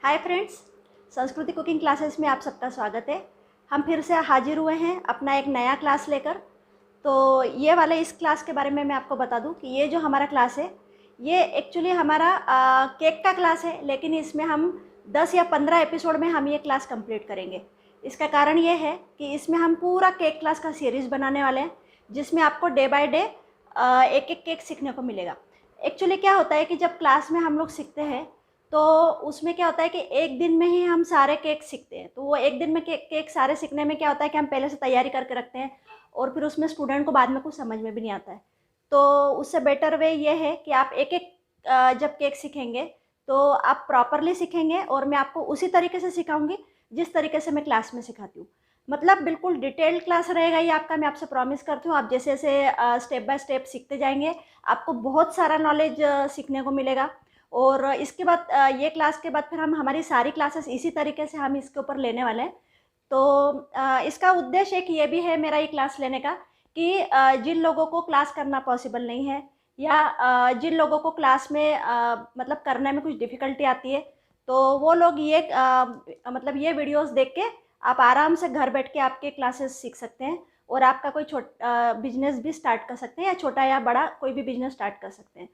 Hi friends, संस्कृति cooking classes में आप सबका स्वागत है। हम फिर से हाजिर हुए हैं अपना एक नया क्लास लेकर। तो ये वाले इस क्लास के बारे में मैं आपको बता दूं कि ये जो हमारा क्लास है ये एक्चुअली हमारा केक का क्लास है, लेकिन इसमें हम 10 या 15 एपिसोड में हम ये क्लास कंप्लीट करेंगे। इसका कारण ये है कि इसमें हम पूरा केक क्लास का सीरीज़ बनाने वाले हैं, जिसमें आपको डे बाय डे एक एक केक सीखने को मिलेगा। एक्चुअली क्या होता है कि जब क्लास में हम लोग सीखते हैं तो उसमें क्या होता है कि एक दिन में ही हम सारे केक सीखते हैं। तो वो एक दिन में केक सारे सीखने में क्या होता है कि हम पहले से तैयारी करके रखते हैं और फिर उसमें स्टूडेंट को बाद में कुछ समझ में भी नहीं आता है। तो उससे बेटर वे ये है कि आप एक एक जब केक सीखेंगे तो आप प्रॉपरली सीखेंगे और मैं आपको उसी तरीके से सिखाऊंगी जिस तरीके से मैं क्लास में सिखाती हूँ। मतलब बिल्कुल डिटेल्ड क्लास रहेगा ये आपका, मैं आपसे प्रॉमिस करती हूँ। आप जैसे जैसे स्टेप बाय स्टेप सीखते जाएंगे आपको बहुत सारा नॉलेज सीखने को मिलेगा। और इसके बाद ये क्लास के बाद फिर हम हमारी सारी क्लासेस इसी तरीके से हम इसके ऊपर लेने वाले हैं। तो इसका उद्देश्य एक ये भी है मेरा ये क्लास लेने का कि जिन लोगों को क्लास करना पॉसिबल नहीं है या जिन लोगों को क्लास में मतलब करने में कुछ डिफ़िकल्टी आती है, तो वो लोग ये मतलब ये वीडियोस देख के आप आराम से घर बैठ के आपके क्लासेस सीख सकते हैं और आपका कोई बिजनेस भी स्टार्ट कर सकते हैं, या छोटा या बड़ा कोई भी बिजनेस स्टार्ट कर सकते हैं।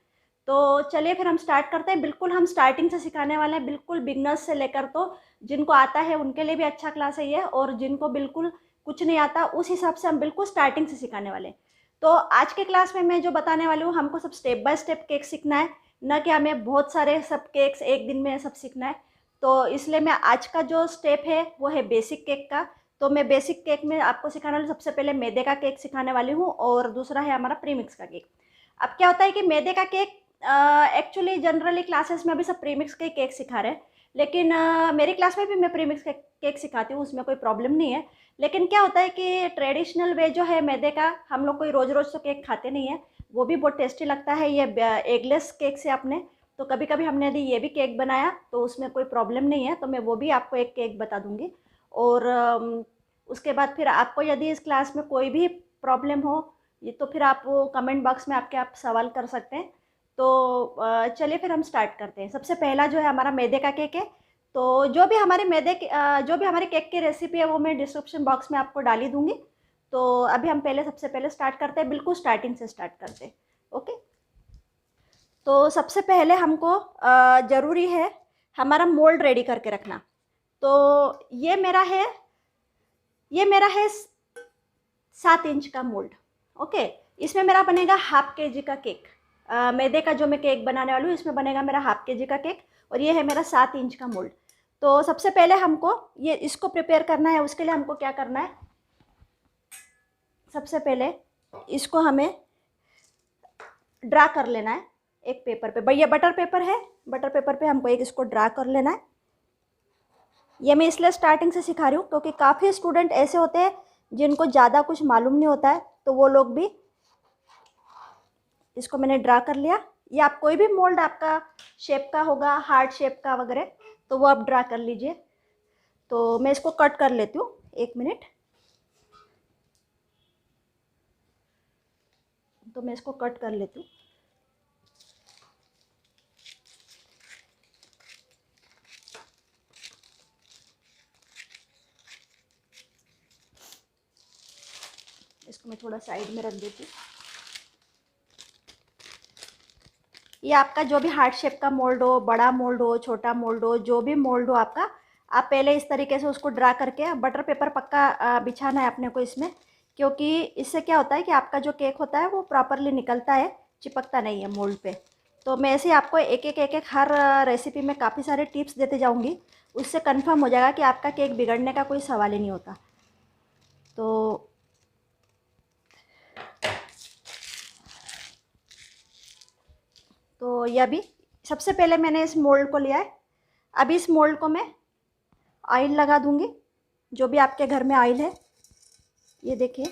तो चलिए फिर हम स्टार्ट करते हैं। बिल्कुल हम स्टार्टिंग से सिखाने वाले हैं, बिल्कुल बिगनर्स से लेकर तो जिनको आता है उनके लिए भी अच्छा क्लास है ये, और जिनको बिल्कुल कुछ नहीं आता उस हिसाब से हम बिल्कुल स्टार्टिंग से सिखाने वाले हैं। तो आज के क्लास में मैं जो बताने वाली हूँ, हमको सब स्टेप बाय स्टेप केक सीखना है, न कि हमें बहुत सारे सब केक्स एक दिन में सब सीखना है। तो इसलिए मैं आज का जो स्टेप है वो है बेसिक केक का। तो मैं बेसिक केक में आपको सिखाने वाली सबसे पहले मैदे का केक सिखाने वाली हूँ और दूसरा है हमारा प्रीमिक्स का केक। अब क्या होता है कि मैदे का केक एक्चुअली जनरली क्लासेस में अभी सब प्रीमिक्स के केक सिखा रहे हैं, लेकिन मेरी क्लास में भी मैं प्रीमिक्स के केक सिखाती हूँ, उसमें कोई प्रॉब्लम नहीं है। लेकिन क्या होता है कि ट्रेडिशनल वे जो है मैदे का, हम लोग कोई रोज़ रोज़ तो केक खाते नहीं है, वो भी बहुत टेस्टी लगता है ये एगलेस केक से अपने। तो कभी कभी हमने यदि ये भी केक बनाया तो उसमें कोई प्रॉब्लम नहीं है, तो मैं वो भी आपको एक केक बता दूंगी। और उसके बाद फिर आपको यदि इस क्लास में कोई भी प्रॉब्लम हो ये, तो फिर आप वो कमेंट बॉक्स में आप सवाल कर सकते हैं। तो चलिए फिर हम स्टार्ट करते हैं। सबसे पहला जो है हमारा मैदे का केक है। तो जो भी हमारे जो भी हमारे केक की रेसिपी है वो मैं डिस्क्रिप्शन बॉक्स में आपको डाली दूंगी। तो अभी हम सबसे पहले स्टार्ट करते हैं, बिल्कुल स्टार्टिंग से स्टार्ट करते हैं। ओके। तो सबसे पहले हमको ज़रूरी है हमारा मोल्ड रेडी करके रखना। तो ये मेरा है ये मेरा है 7 इंच का मोल्ड। ओके। इसमें मेरा बनेगा ½ kg का केक। मैदे का जो मैं केक बनाने वाली हूँ इसमें बनेगा मेरा ½ kg का केक, और ये है मेरा 7 इंच का मोल्ड। तो सबसे पहले हमको ये इसको प्रिपेयर करना है। उसके लिए हमको क्या करना है, सबसे पहले इसको हमें ड्रा कर लेना है एक पेपर पे। भैया बटर पेपर है, बटर पेपर पे हमको एक इसको ड्रा कर लेना है। ये मैं इसलिए स्टार्टिंग से सिखा रही हूँ क्योंकि काफ़ी स्टूडेंट ऐसे होते हैं जिनको ज़्यादा कुछ मालूम नहीं होता है, तो वो लोग भी, इसको मैंने ड्रा कर लिया। ये आप कोई भी मोल्ड आपका शेप का होगा, हार्ट शेप का वगैरह, तो वो आप ड्रा कर लीजिए। तो मैं इसको कट कर लेती हूँ, 1 मिनट। तो मैं इसको कट कर लेती हूँ। इसको मैं थोड़ा साइड में रख देती हूँ। ये आपका जो भी हार्ट शेप का मोल्ड हो, बड़ा मोल्ड हो, छोटा मोल्ड हो, जो भी मोल्ड हो आपका, आप पहले इस तरीके से उसको ड्रा करके बटर पेपर पक्का बिछाना है अपने को इसमें, क्योंकि इससे क्या होता है कि आपका जो केक होता है वो प्रॉपरली निकलता है, चिपकता नहीं है मोल्ड पे। तो मैं ऐसे आपको एक एक हर रेसिपी में काफ़ी सारे टिप्स देते जाऊँगी, उससे कन्फर्म हो जाएगा कि आपका केक बिगड़ने का कोई सवाल ही नहीं होता। तो ये अभी सबसे पहले मैंने इस मोल्ड को लिया है। अभी इस मोल्ड को मैं ऑयल लगा दूंगी, जो भी आपके घर में ऑयल है। ये देखिए,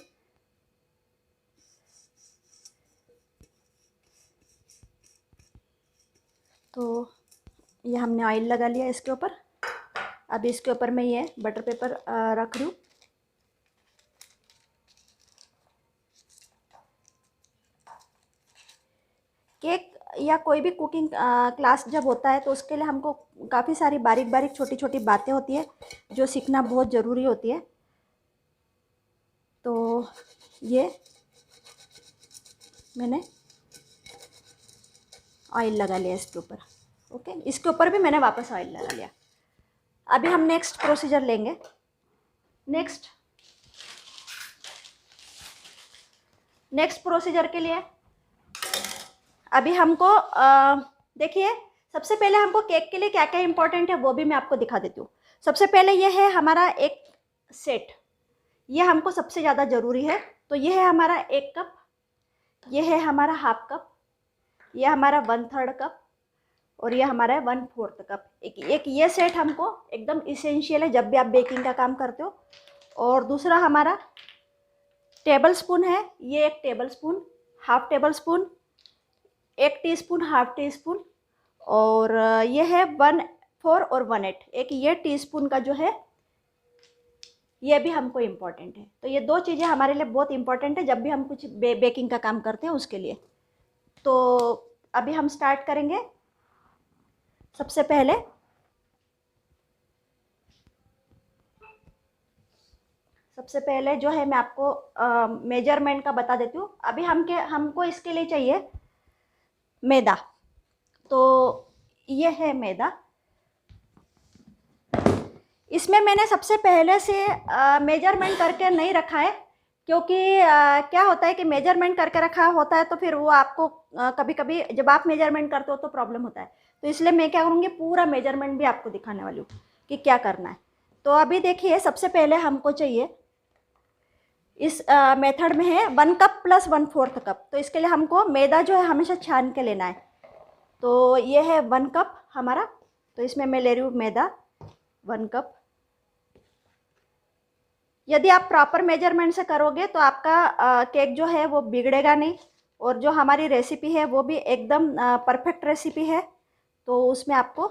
तो ये हमने ऑयल लगा लिया इसके ऊपर। अब इसके ऊपर मैं ये बटर पेपर रख रही हूँ। केक या कोई भी कुकिंग क्लास जब होता है तो उसके लिए हमको काफ़ी सारी बारीक बारीक छोटी छोटी बातें होती है जो सीखना बहुत ज़रूरी होती है। तो ये मैंने ऑयल लगा लिया इसके ऊपर। ओके, इसके ऊपर भी मैंने वापस ऑयल लगा लिया। अभी हम नेक्स्ट प्रोसीजर लेंगे। नेक्स्ट प्रोसीजर के लिए अभी हमको देखिए, सबसे पहले हमको केक के लिए क्या क्या इंपॉर्टेंट है वो भी मैं आपको दिखा देती हूँ। सबसे पहले ये है हमारा एक सेट, ये हमको सबसे ज़्यादा ज़रूरी है। तो ये है हमारा 1 कप, ये है हमारा हाफ कप, ये हमारा 1/3 कप और ये हमारा है 1/4 कप। एक ये सेट हमको एकदम इसेंशियल है जब भी आप बेकिंग का काम करते हो। और दूसरा हमारा टेबल स्पून है, ये 1 table spoon, half table spoon, 1 teaspoon, half tea spoon, और ये है 1/4 और 1/8, एक ये टीस्पून का जो है ये भी हमको इम्पॉर्टेंट है। तो ये 2 चीज़ें हमारे लिए बहुत इम्पॉर्टेंट है जब भी हम कुछ बेकिंग का काम करते हैं उसके लिए। तो अभी हम स्टार्ट करेंगे। सबसे पहले जो है मैं आपको मेजरमेंट का बता देती हूँ। अभी हमको इसके लिए चाहिए मैदा। तो ये है मैदा। इसमें मैंने सबसे पहले से मेजरमेंट करके नहीं रखा है, क्योंकि क्या होता है कि मेजरमेंट करके रखा होता है तो फिर वो आपको कभी कभी जब आप मेजरमेंट करते हो तो प्रॉब्लम होता है। तो इसलिए मैं क्या करूँगी, पूरा मेजरमेंट भी आपको दिखाने वाली हूँ कि क्या करना है। तो अभी देखिए, सबसे पहले हमको चाहिए, इस मेथड में है 1 कप प्लस 1/4 कप। तो इसके लिए हमको मैदा जो है हमेशा छान के लेना है। तो ये है 1 कप हमारा, तो इसमें मैं ले रही हूँ मैदा 1 कप। यदि आप प्रॉपर मेजरमेंट से करोगे तो आपका केक जो है वो बिगड़ेगा नहीं, और जो हमारी रेसिपी है वो भी एकदम परफेक्ट रेसिपी है। तो उसमें आपको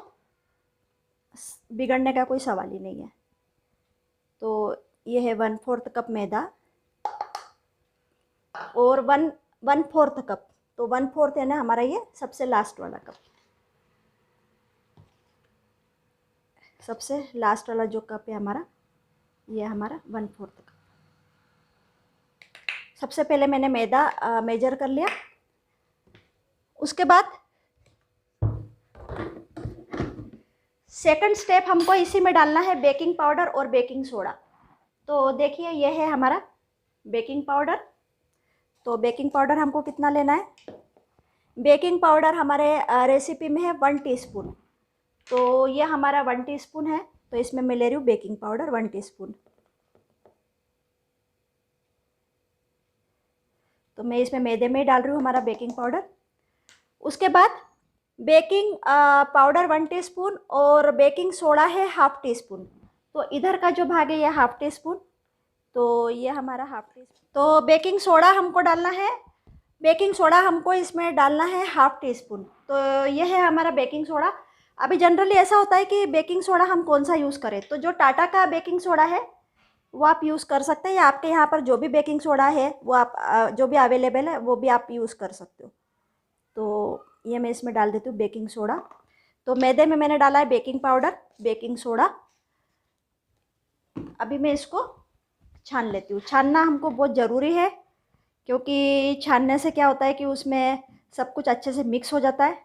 बिगड़ने का कोई सवाल ही नहीं है। तो ये है 1/4 कप मैदा और 1/4 कप। तो 1/4 है ना हमारा ये सबसे लास्ट वाला कप, सबसे लास्ट वाला जो कप है हमारा, ये हमारा 1/4 कप। सबसे पहले मैंने मैदा मेजर कर लिया। उसके बाद सेकंड स्टेप हमको इसी में डालना है बेकिंग पाउडर और बेकिंग सोडा। तो देखिए, ये है हमारा बेकिंग पाउडर। तो बेकिंग पाउडर हमको कितना लेना है, बेकिंग पाउडर हमारे रेसिपी में है 1 टीस्पून। तो ये हमारा 1 टीस्पून है, तो इसमें मैं ले रही हूँ बेकिंग पाउडर 1 टीस्पून। तो मैं इसमें मैदे में ही डाल रही हूँ हमारा बेकिंग पाउडर। उसके बाद बेकिंग पाउडर 1 टीस्पून और बेकिंग सोडा है हाफ टी स्पून। तो इधर का जो भाग है ये हाफ टी स्पून, तो ये हमारा हाफ टी स्पून। तो बेकिंग सोडा हमको डालना है, बेकिंग सोडा हमको इसमें डालना है हाफ टी स्पून। तो ये है हमारा बेकिंग सोडा। अभी जनरली ऐसा होता है कि बेकिंग सोडा हम कौन सा यूज़ करें, तो जो टाटा का बेकिंग सोडा है वो आप यूज़ कर सकते हैं, या आपके यहाँ पर जो भी बेकिंग सोडा है वो आप जो भी अवेलेबल है वो भी आप यूज़ कर सकते हो। तो ये मैं इसमें डाल देती हूँ बेकिंग सोडा। तो मैदे में मैंने डाला है बेकिंग पाउडर, बेकिंग सोडा। अभी मैं इसको छान लेती हूँ। छानना हमको बहुत ज़रूरी है, क्योंकि छानने से क्या होता है कि उसमें सब कुछ अच्छे से मिक्स हो जाता है,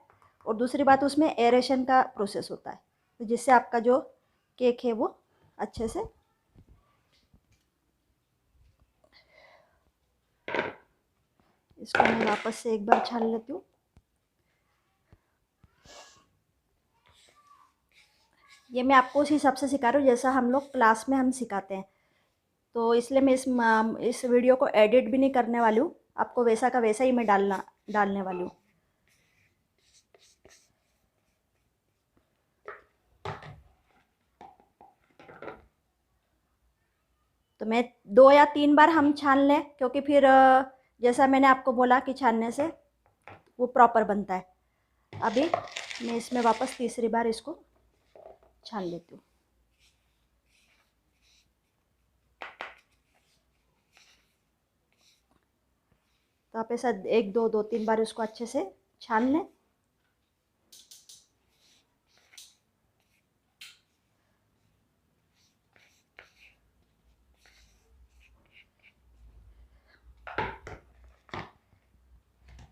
और दूसरी बात उसमें एरेशन का प्रोसेस होता है, तो जिससे आपका जो केक है वो अच्छे से। इसको मैं वापस से एक बार छान लेती हूँ। ये मैं आपको उस हिसाब से सिखा रही हूँ जैसा हम लोग क्लास में हम सिखाते हैं। तो इसलिए मैं इस वीडियो को एडिट भी नहीं करने वाली हूँ, आपको वैसा का वैसा ही मैं डालने वाली हूँ। तो मैं 2 या 3 बार हम छान लें, क्योंकि फिर जैसा मैंने आपको बोला कि छानने से वो प्रॉपर बनता है। अभी मैं इसमें वापस तीसरी बार इसको छान लेती हूँ। तो आप ऐसा 1 2 2 3 बार इसको अच्छे से छान लें।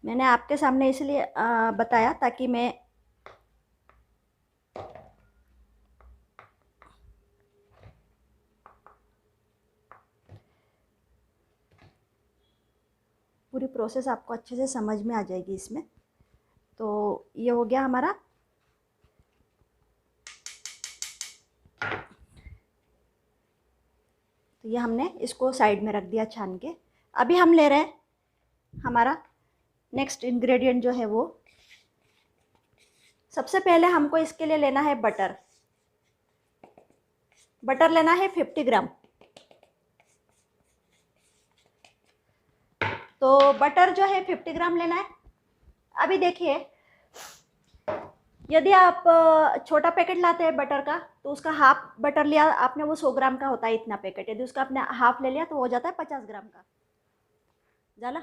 मैंने आपके सामने इसलिए बताया ताकि मैं पूरी प्रोसेस आपको अच्छे से समझ में आ जाएगी इसमें। तो ये हो गया हमारा। तो ये हमने इसको साइड में रख दिया छान के। अभी हम ले रहे हैं हमारा नेक्स्ट इंग्रेडिएंट जो है वो, सबसे पहले हमको इसके लिए लेना है बटर। बटर लेना है 50 ग्राम। तो बटर जो है 50 ग्राम लेना है। अभी देखिए, यदि आप छोटा पैकेट लाते हैं बटर का तो उसका हाफ बटर लिया आपने, वो 100 ग्राम का होता है इतना पैकेट। यदि उसका आपने हाफ ले लिया तो हो जाता है 50 ग्राम का। जाला।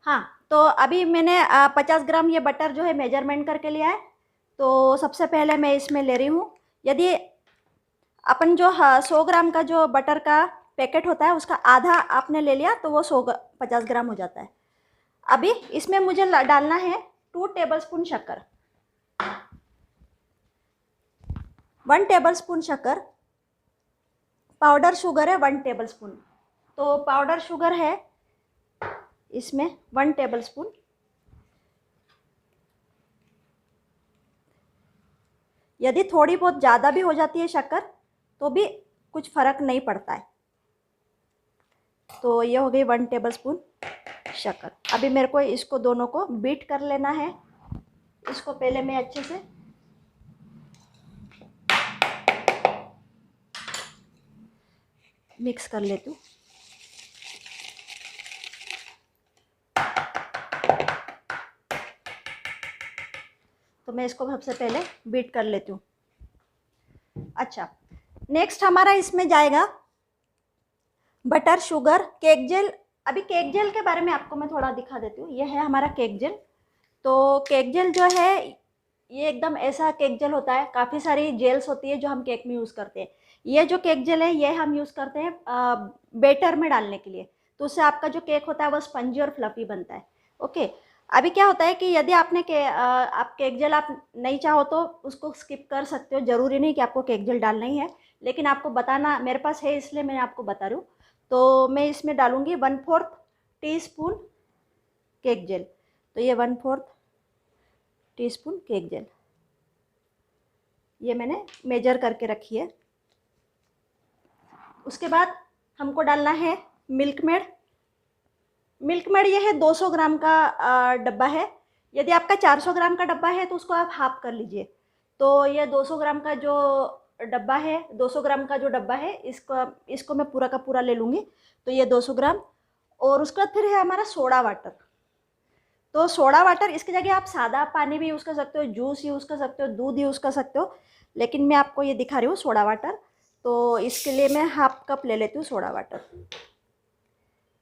हाँ, तो अभी मैंने 50 ग्राम ये बटर जो है मेजरमेंट करके लिया है। तो सबसे पहले मैं इसमें ले रही हूँ, यदि अपन जो 100 ग्राम का जो बटर का पैकेट होता है उसका आधा आपने ले लिया तो वो 50 ग्राम हो जाता है। अभी इसमें मुझे डालना है 2 टेबलस्पून शक्कर। 1 टेबलस्पून शक्कर। पाउडर शुगर है 1 टेबलस्पून। तो पाउडर शुगर है इसमें 1 टेबलस्पून। यदि थोड़ी बहुत ज़्यादा भी हो जाती है शक्कर तो भी कुछ फ़र्क नहीं पड़ता है। तो ये हो गई 1 टेबलस्पून शक्कर। अभी मेरे को इसको दोनों को बीट कर लेना है। इसको पहले मैं अच्छे से मिक्स कर लेती हूँ। तो मैं इसको सबसे पहले बीट कर लेती हूँ। अच्छा, नेक्स्ट हमारा इसमें जाएगा बटर, शुगर, केक जेल। अभी केक जेल के बारे में आपको मैं थोड़ा दिखा देती हूँ। ये है हमारा केक जेल। तो केक जेल जो है ये एकदम ऐसा केक जेल होता है, काफ़ी सारी जेल्स होती है जो हम केक में यूज़ करते हैं। ये जो केक जेल है ये हम यूज़ करते हैं बेटर में डालने के लिए। तो उससे आपका जो केक होता है वो स्पंजी और फ्लफी बनता है। ओके, अभी क्या होता है कि यदि आपने आप केक जेल आप नहीं चाहो तो उसको स्किप कर सकते हो। ज़रूरी नहीं कि आपको केक जेल डालना ही है, लेकिन आपको बताना मेरे पास है इसलिए मैं आपको बता रही हूँ। तो मैं इसमें डालूँगी 1/4 टीस्पून केक जेल। तो ये 1/4 टीस्पून केक जेल ये मैंने मेजर करके रखी है। उसके बाद हमको डालना है मिल्क मेड। मिल्क मेड ये है 200 ग्राम का डब्बा है। यदि आपका 400 ग्राम का डब्बा है तो उसको आप हाफ कर लीजिए। तो ये 200 ग्राम का जो डब्बा है, 200 ग्राम का जो डब्बा है इसको मैं पूरा का पूरा ले लूँगी। तो ये 200 ग्राम। और उसके बाद फिर है हमारा सोडा वाटर। तो सोडा वाटर इसकी जगह आप सादा पानी भी यूज़ कर सकते हो, जूस यूज़ कर सकते हो, दूध यूज़ कर सकते हो, लेकिन मैं आपको ये दिखा रही हूँ सोडा वाटर। तो इसके लिए मैं हाफ कप ले लेती हूँ सोडा वाटर।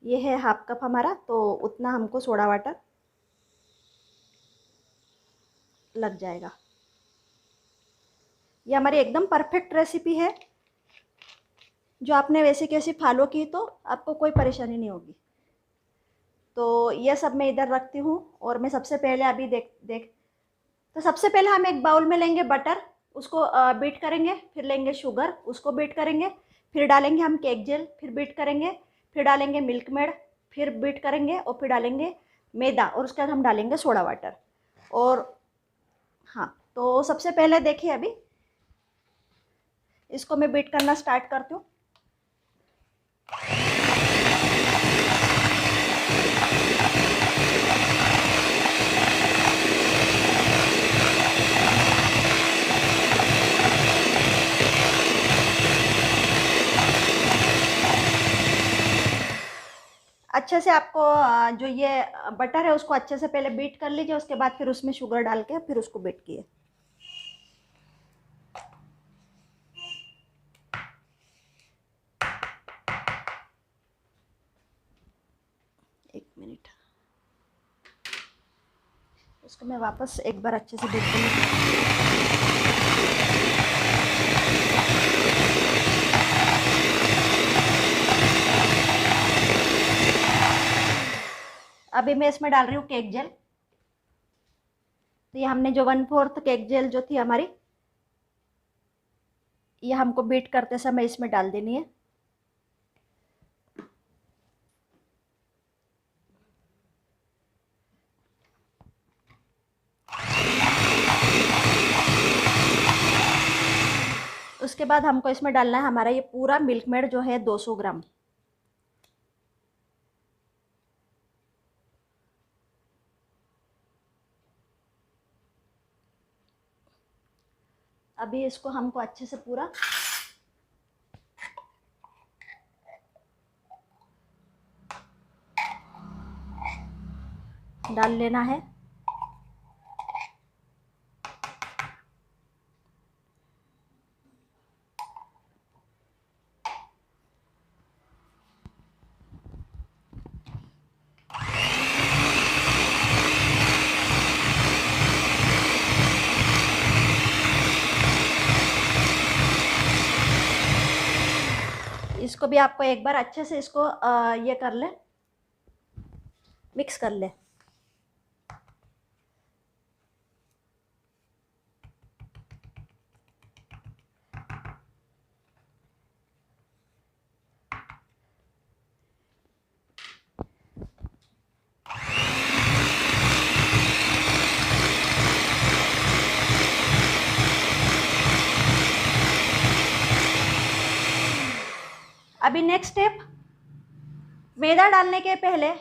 ये है हाफ कप हमारा, तो उतना हमको सोडा वाटर लग जाएगा। ये हमारी एकदम परफेक्ट रेसिपी है। जो आपने वैसे कैसे फॉलो की तो आपको कोई परेशानी नहीं होगी। तो ये सब मैं इधर रखती हूँ। और मैं सबसे पहले अभी देख तो सबसे पहले हम एक बाउल में लेंगे बटर, उसको बीट करेंगे। फिर लेंगे शुगर, उसको बीट करेंगे। फिर डालेंगे हम केक जेल, फिर बीट करेंगे। फिर डालेंगे मिल्क मेड, फिर बीट करेंगे। और फिर डालेंगे मैदा, और उसके बाद हम डालेंगे सोडा वाटर। और हाँ, तो सबसे पहले देखिए अभी इसको मैं बीट करना स्टार्ट करती हूँ। अच्छे से आपको जो ये बटर है उसको अच्छे से पहले बीट कर लीजिए। उसके बाद फिर उसमें शुगर डाल के फिर उसको बीट किए। एक मिनट, उसको मैं वापस एक बार अच्छे से बीट कर लूँ। अभी मैं इसमें डाल रही हूँ केक जेल। तो ये हमने जो 1/4 केक जेल जो थी हमारी, ये हमको बीट करते समय इसमें डाल देनी है। उसके बाद हमको इसमें डालना है हमारा ये पूरा मिल्क मेड जो है 200 ग्राम। अभी इसको हमको अच्छे से पूरा डाल लेना है। इसको भी आपको एक बार अच्छे से इसको ये कर ले, मिक्स कर ले। अभी नेक्स्ट स्टेप, मैदा डालने के पहले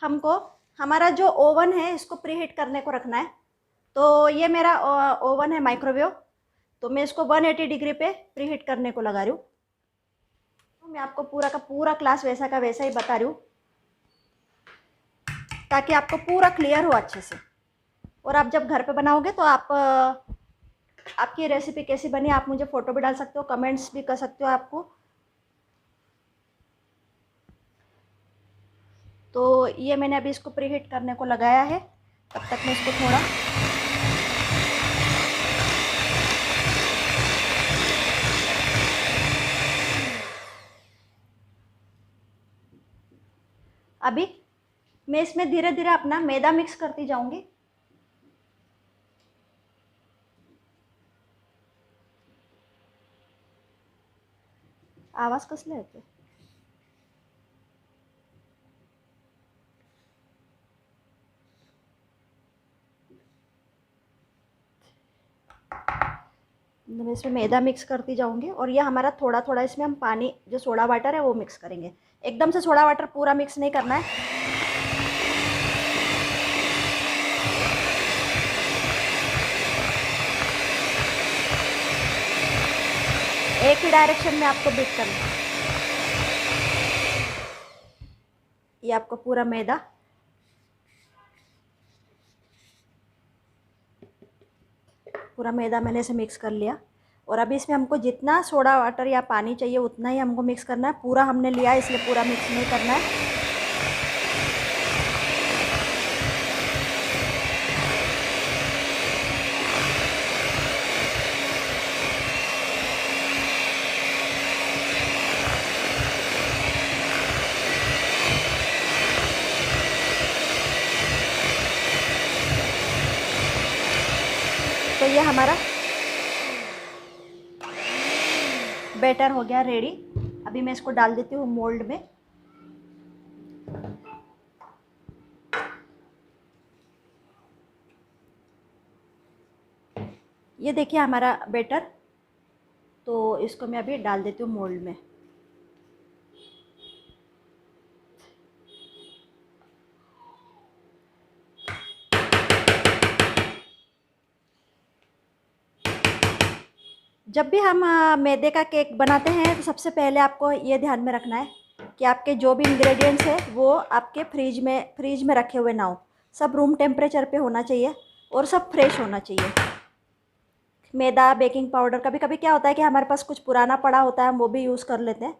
हमको हमारा जो ओवन है इसको प्रीहीट करने को रखना है। तो ये मेरा ओवन है माइक्रोवेव, तो मैं इसको 180 डिग्री पे प्रीहीट करने को लगा रही हूँ। तो मैं आपको पूरा का पूरा क्लास वैसा का वैसा ही बता रही हूँ, ताकि आपको पूरा क्लियर हो अच्छे से। और आप जब घर पे बनाओगे तो आप आपकी रेसिपी कैसी बनी आप मुझे फ़ोटो भी डाल सकते हो, कमेंट्स भी कर सकते हो आपको। तो ये मैंने अभी इसको प्रीहीट करने को लगाया है, तब तक मैं इसको थोड़ा अभी मैं इसमें धीरे धीरे अपना मैदा मिक्स करती जाऊंगी। आवाज़ कसले येते? मैं इसमें मैदा मिक्स करती जाऊंगी और ये हमारा थोड़ा थोड़ा इसमें हम पानी जो सोडा वाटर है वो मिक्स करेंगे। एकदम से सोडा वाटर पूरा मिक्स नहीं करना है। एक ही डायरेक्शन में आपको बीट करना है। ये आपको पूरा मैदा मैंने इसे मिक्स कर लिया। और अभी इसमें हमको जितना सोडा वाटर या पानी चाहिए उतना ही हमको मिक्स करना है। पूरा हमने लिया इसलिए पूरा मिक्स नहीं करना है। तो ये हमारा बैटर हो गया रेडी। अभी मैं इसको डाल देती हूँ मोल्ड में। ये देखिए हमारा बैटर, तो इसको मैं अभी डाल देती हूँ मोल्ड में। जब भी हम मैदे का केक बनाते हैं तो सबसे पहले आपको ये ध्यान में रखना है कि आपके जो भी इंग्रेडिएंट्स हैं वो आपके फ्रीज में रखे हुए ना हो। सब रूम टेम्परेचर पे होना चाहिए और सब फ्रेश होना चाहिए। मैदा, बेकिंग पाउडर, कभी कभी क्या होता है कि हमारे पास कुछ पुराना पड़ा होता है, हम वो भी यूज़ कर लेते हैं।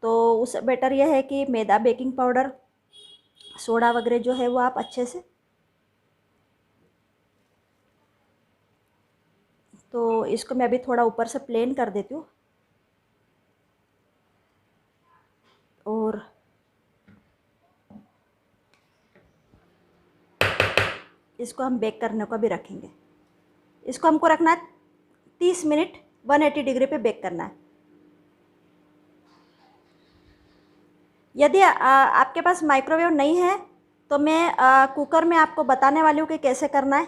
तो उस बेटर ये है कि मैदा, बेकिंग पाउडर, सोडा वगैरह जो है वो आप अच्छे से, तो इसको मैं अभी थोड़ा ऊपर से प्लेन कर देती हूँ। और इसको हम बेक करने को भी रखेंगे। इसको हमको रखना है 30 मिनट 180 डिग्री पे बेक करना है। यदि आपके पास माइक्रोवेव नहीं है तो मैं कुकर में आपको बताने वाली हूँ कि कैसे करना है,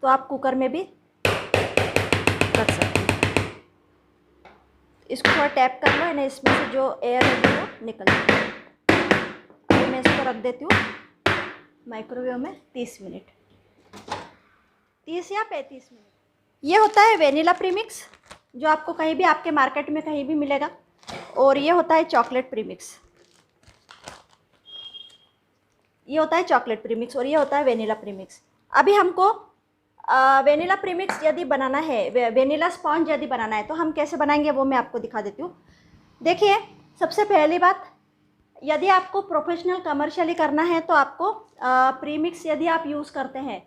तो आप कुकर में भी रख सकते हैं। इसको थोड़ा टैप कर लो, यानी इसमें से जो एयर है वो निकल जाए। अभी मैं इसको रख देती हूँ माइक्रोवेव में 30 मिनट, 30 या 35 मिनट। ये होता है वेनिला प्रीमिक्स, जो आपको कहीं भी आपके मार्केट में कहीं भी मिलेगा, और ये होता है चॉकलेट प्रीमिक्स। ये होता है चॉकलेट प्रीमिक्स और ये होता है वेनिला प्रीमिक्स। अभी हमको वेनिला प्रीमिक्स यदि बनाना है, वेनिला स्पॉन्ज यदि बनाना है, तो हम कैसे बनाएंगे वो मैं आपको दिखा देती हूँ। देखिए, सबसे पहली बात, यदि आपको प्रोफेशनल कमर्शियली करना है तो आपको प्रीमिक्स यदि आप यूज़ करते हैं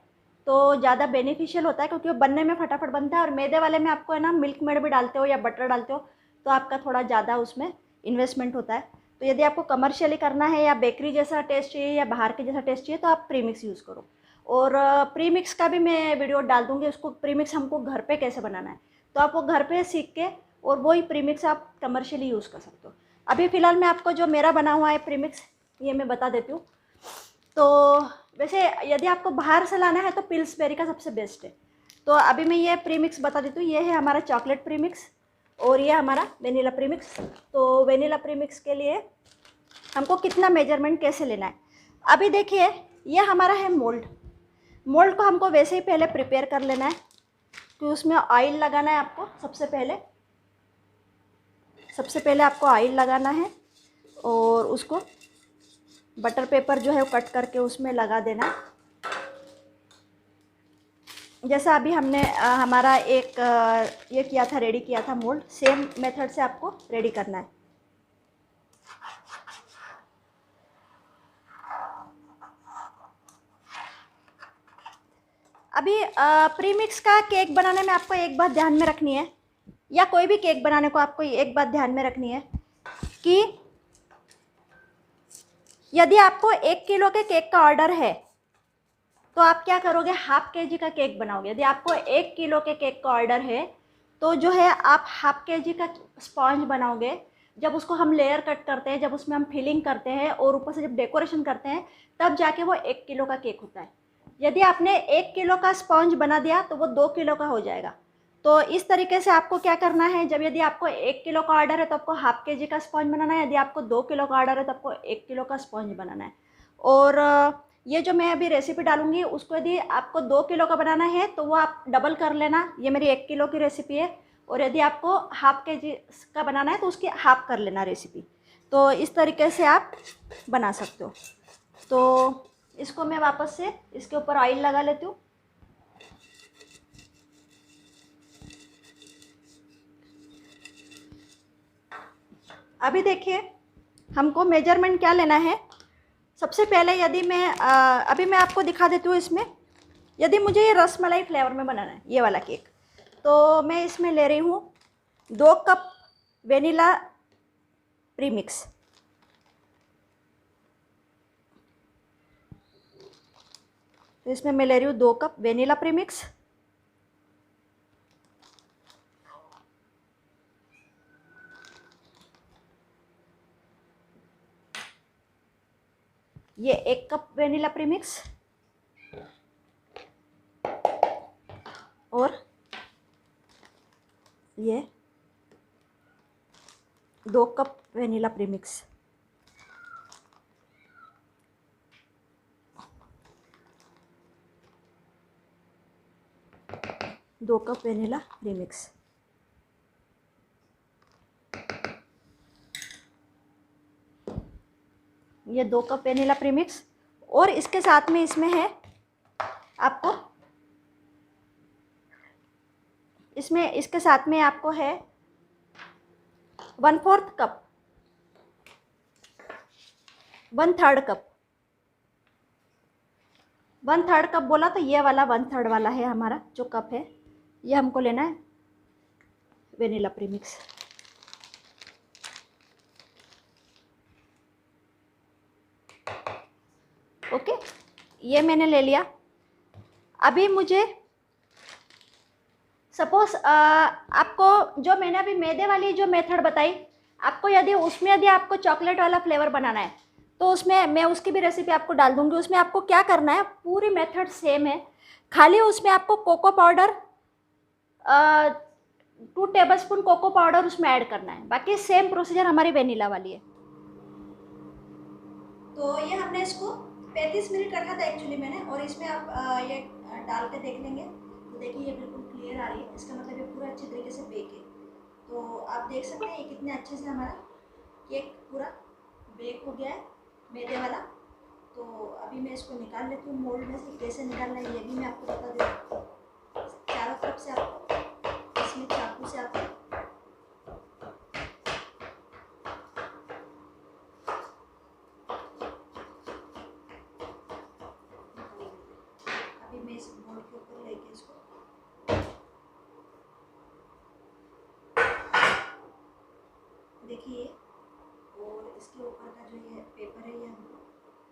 तो ज़्यादा बेनिफिशियल होता है, क्योंकि वो बनने में फटाफट बनता है। और मैदे वाले में आपको है ना मिल्क मेड भी डालते हो या बटर डालते हो तो आपका थोड़ा ज़्यादा उसमें इन्वेस्टमेंट होता है। तो यदि आपको कमर्शियली करना है या बेकरी जैसा टेस्ट चाहिए या बाहर के जैसा टेस्ट चाहिए तो आप प्रीमिक्स यूज़ करो। और प्रीमिक्स का भी मैं वीडियो डाल दूँगी, उसको प्रीमिक्स हमको घर पे कैसे बनाना है, तो आप वो घर पे सीख के और वही प्रीमिक्स आप कमर्शियली यूज़ कर सकते हो। अभी फ़िलहाल मैं आपको जो मेरा बना हुआ है प्रीमिक्स ये मैं बता देती हूँ। तो वैसे यदि आपको बाहर से लाना है तो पिल्सबेरी का सबसे बेस्ट है। तो अभी मैं ये प्रीमिक्स बता देती हूँ। ये है हमारा चॉकलेट प्रीमिक्स और ये हमारा वेनिला प्रीमिक्स। तो वेनिला प्रीमिक्स के लिए हमको कितना मेजरमेंट कैसे लेना है, अभी देखिए, ये हमारा है मोल्ड। मोल्ड को हमको वैसे ही पहले प्रिपेयर कर लेना है कि उसमें ऑयल लगाना है आपको। सबसे पहले आपको ऑयल लगाना है और उसको बटर पेपर जो है वो कट करके उसमें लगा देना है। जैसा अभी हमने हमारा एक ये किया था, रेडी किया था मोल्ड, सेम मेथड से आपको रेडी करना है। अभी प्रीमिक्स का केक बनाने में आपको एक बात ध्यान में रखनी है, या कोई भी केक बनाने को आपको एक बात ध्यान में रखनी है कि यदि आपको 1 किलो के केक का ऑर्डर है तो आप क्या करोगे, हाफ के जी का केक बनाओगे। यदि आपको 1 किलो के केक का ऑर्डर है तो जो है आप हाफ के जी का स्पॉन्ज बनाओगे। जब उसको हम लेयर कट करते हैं, जब उसमें हम फिलिंग करते हैं और ऊपर से जब डेकोरेशन करते हैं, तब जाके वो 1 किलो का केक होता है। यदि आपने 1 किलो का स्पॉन्ज बना दिया तो वो 2 किलो का हो जाएगा। तो इस तरीके से आपको क्या करना है, जब यदि आपको 1 किलो का ऑर्डर है तो आपको हाफ के जी का स्पॉन्ज बनाना है। यदि आपको 2 किलो का ऑर्डर है तो आपको 1 किलो का स्पॉन्ज बनाना है। और ये जो मैं अभी रेसिपी डालूंगी उसको यदि आपको 2 किलो का बनाना है तो वो आप डबल कर लेना। ये मेरी 1 किलो की रेसिपी है, और यदि आपको हाफ के जी का बनाना है तो उसकी हाफ कर लेना रेसिपी। तो इस तरीके से आप बना सकते हो। तो इसको मैं वापस से इसके ऊपर ऑयल लगा लेती हूँ। अभी देखिए, हमको मेजरमेंट क्या लेना है। सबसे पहले यदि मैं अभी मैं आपको दिखा देती हूँ इसमें। यदि मुझे ये रसमलाई फ्लेवर में बनाना है ये वाला केक, तो मैं इसमें ले रही हूँ 2 कप वेनिला प्रीमिक्स। तो इसमें मैं ले रही हूँ 2 कप वेनिला प्रीमिक्स। ये 1 कप वेनिला प्रीमिक्स और ये 2 कप वेनिला प्रीमिक्स। दो कप वेनिला प्रीमिक्स। ये 2 कप वेनिला प्रीमिक्स, और इसके साथ में इसमें है आपको, इसमें इसके साथ में आपको है 1/4 कप, 1/3 कप। 1/3 कप बोला तो ये वाला 1/3 वाला है हमारा जो कप है, ये हमको लेना है वेनिला प्रीमिक्स। ओके, ये मैंने ले लिया। अभी मुझे सपोज़ आपको जो मैंने अभी मैदे वाली जो मेथड बताई, आपको यदि आपको चॉकलेट वाला फ्लेवर बनाना है तो उसमें मैं उसकी भी रेसिपी आपको डाल दूँगी। उसमें आपको क्या करना है, पूरी मेथड सेम है, खाली उसमें आपको cocoa powder 2 tablespoon cocoa powder उसमें ऐड करना है। बाकी सेम प्रोसीजर हमारी वेनिला वाली है। तो ये हमने इसको 35 मिनट रखा था एक्चुअली मैंने, और इसमें आप ये डाल के देख लेंगे तो देखिए ये बिल्कुल क्लियर आ रही है। इसका मतलब ये पूरा अच्छे तरीके से बेक है। तो आप देख सकते हैं ये कितने अच्छे से हमारा केक पूरा बेक हो गया है मैदे वाला। तो अभी मैं इसको निकाल लेती हूँ मोल्ड में से। कैसे निकालना है ये भी मैं आपको बता देती हूँ। चारों तरफ से आपको इसमें चाकू से आपको अभी मैं इस मोल्ड के ऊपर लेके इसको देखिए, और इसके ऊपर का जो ये पेपर है ये हमको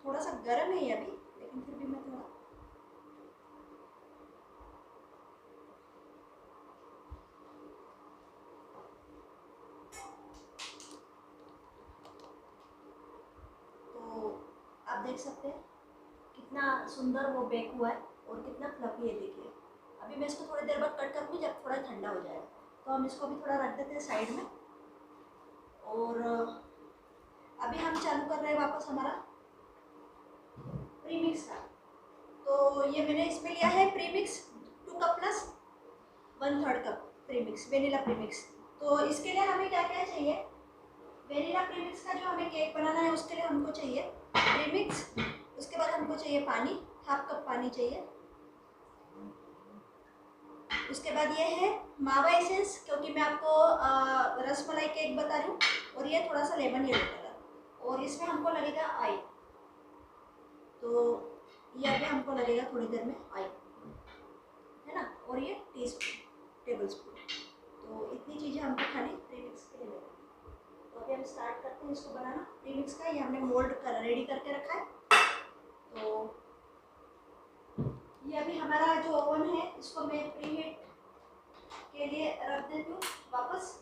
थोड़ा सा गर्म है ये अभी, लेकिन फिर भी मैं थोड़ा तो आप देख सकते हैं कितना सुंदर वो बेक हुआ है और कितना फ्लफी है। देखिए अभी मैं इसको थोड़ी देर बाद कट करूँगी जब थोड़ा ठंडा हो जाएगा। तो हम इसको भी थोड़ा रख देते हैं साइड में, और अभी हम चालू कर रहे हैं वापस हमारा प्रीमिक्स का। तो ये मैंने इसमें लिया है premix 2 cup plus 1/3 cup premix, vanilla premix. तो इसके लिए हमें क्या क्या चाहिए, वेनिला प्रीमिक्स का जो हमें केक बनाना है उसके लिए हमको चाहिए प्रीमिक्स। उसके बाद हमको चाहिए पानी, 1/2 कप पानी चाहिए। उसके बाद ये है मावा एसेंस, क्योंकि मैं आपको रसमलाई केक बता रही हूँ, और ये थोड़ा सा लेमन येलो कलर, और इसमें हमको लगेगा आई। तो ये अभी हमको लगेगा थोड़ी देर में आई, है ना, और ये टेबल स्पून। तो इतनी चीज़ें हमको खाली प्रीमिक्स के लिए लगेगी। तो अभी हम स्टार्ट करते हैं इसको बनाना प्रीमिक्स का। ये हमने मोल्ड रेडी करके रखा है। तो ये अभी हमारा जो ओवन है इसको मैं प्रीहीट के लिए रख देती हूँ वापस।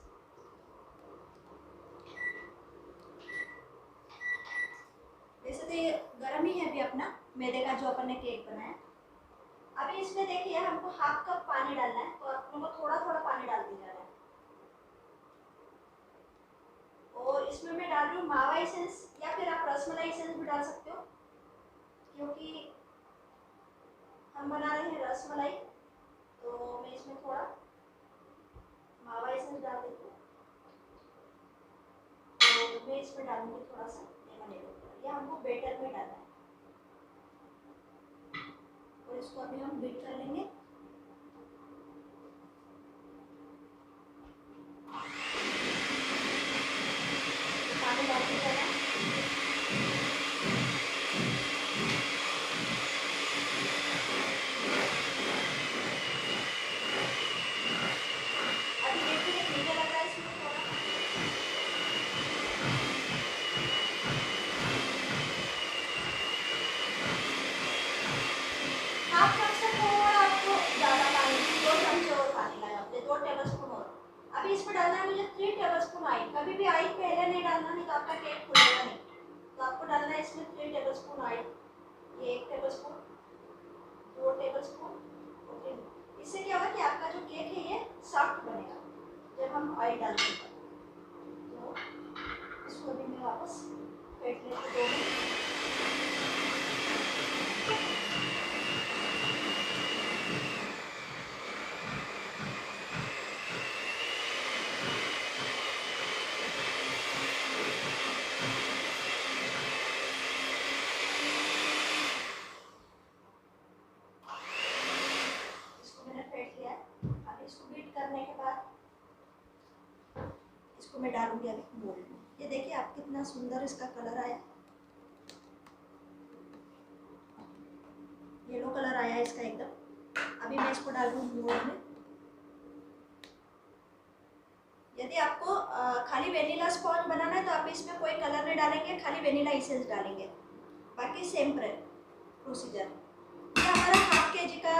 वैसे तो ये गर्म ही है अभी अपना मैदे का जो अपन ने केक बनाया। अभी इसमें देखिए हमको 1/2 कप पानी डालना है, तो अपन को थोड़ा थोड़ा पानी डालते जाना है। और इसमें मैं डाल रही हूँ मावा एसेंस, या फिर आप रसमलाई एसेंस भी डाल सकते हो, क्योंकि हम बना रहे हैं रसमलाई। तो मैं इसमें थोड़ा मावा एसेंस डाल देती हूँ, तो मैं इसमें डालूंगी थोड़ा सा लेमन येलो कलर। यह हमको बेटर में डालना है, और इसको अभी हम बीट कर लेंगे। पानी डालते जाना है। अभी देखिए मुझे लग रहा है इसमें थोड़ा हाफ कप से थोड़ा आपको ज़्यादा पानी, 2 चमचे और पानी लगा दे, 2 टेबलस्पून और। अभी इसमें डालना है मुझे 3 टेबलस्पून ऑयल। कभी भी ऑयल पहले नहीं डालना, नहीं तो आपका केक फूलेगा नहीं। तो आपको डालना है इसमें 3 टेबलस्पून ऑयल। ये 1 टेबलस्पून, 2 टेबलस्पून और 3। इससे क्या होगा कि आपका जो केक है ये सॉफ्ट बनेगा जब हम ऑयल डालते हैं। तो इसको भी मैं वापस फेंट लेती 2 मिनट। इसको मैं डालूंगी अभी मोल्ड में। ये देखिए आप कितना सुंदर इसका कलर आया, येलो कलर आया इसका एकदम। अभी मैं इसको डाल दूँ मोल्ड में। यदि आपको खाली वेनिला स्पॉन्ज बनाना है तो आप इसमें कोई कलर नहीं डालेंगे, खाली वेनिला एसेंस डालेंगे, बाकी सेम प्रोसीजर। ये हमारा 1/2 kg का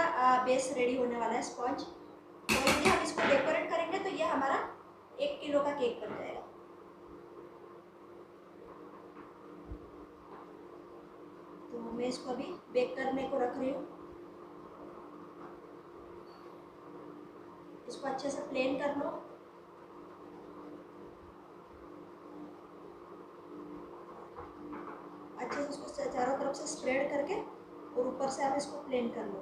बेस रेडी होने वाला है स्पॉन्ज। तो यदि हम इसको डेकोरेट करेंगे तो ये हमारा 1 किलो का केक बन जाएगा। तो मैं इसको अभी बेक करने को रख रही हूँ। इसको अच्छे से प्लेन कर लो। अच्छे से इसको चारों तरफ से स्प्रेड करके और ऊपर से आप इसको प्लेन कर लो।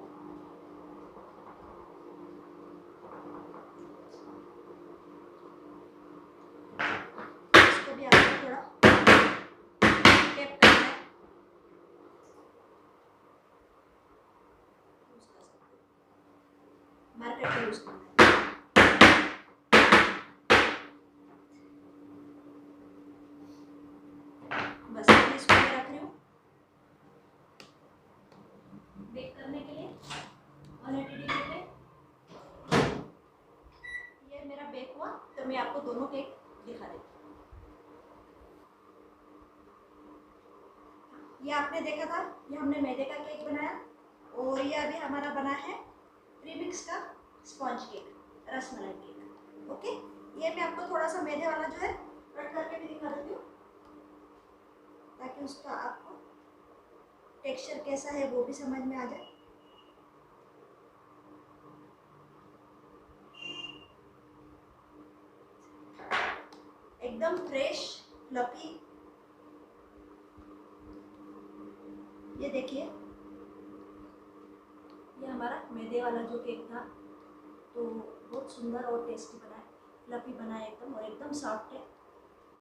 इसको भी आपको थोड़ा टेप करना है। मार्केट का यूज करना है। बस मैं इसको रख रही हूँ बेक करने के लिए 180 डिग्री पे। ये मेरा बेक हुआ तो मैं आपको दोनों केक दिखा देती हूँ। ये आपने देखा था, ये हमने मैदे का केक बनाया और ये अभी हमारा बना है प्रीमिक्स का sponge cake, rasmalai cake. Okay, ये मैं आपको थोड़ा सा मैदे वाला जो है कट करके भी दिखा देती हूँ ताकि उसका आपको टेक्सचर कैसा है वो भी समझ में आ जाए। एकदम फ्रेश फ्लफी। ये देखिए, ये हमारा मैदे वाला जो केक था तो बहुत सुंदर और टेस्टी बना है, फ्लफी बना है एकदम और एकदम सॉफ्ट है।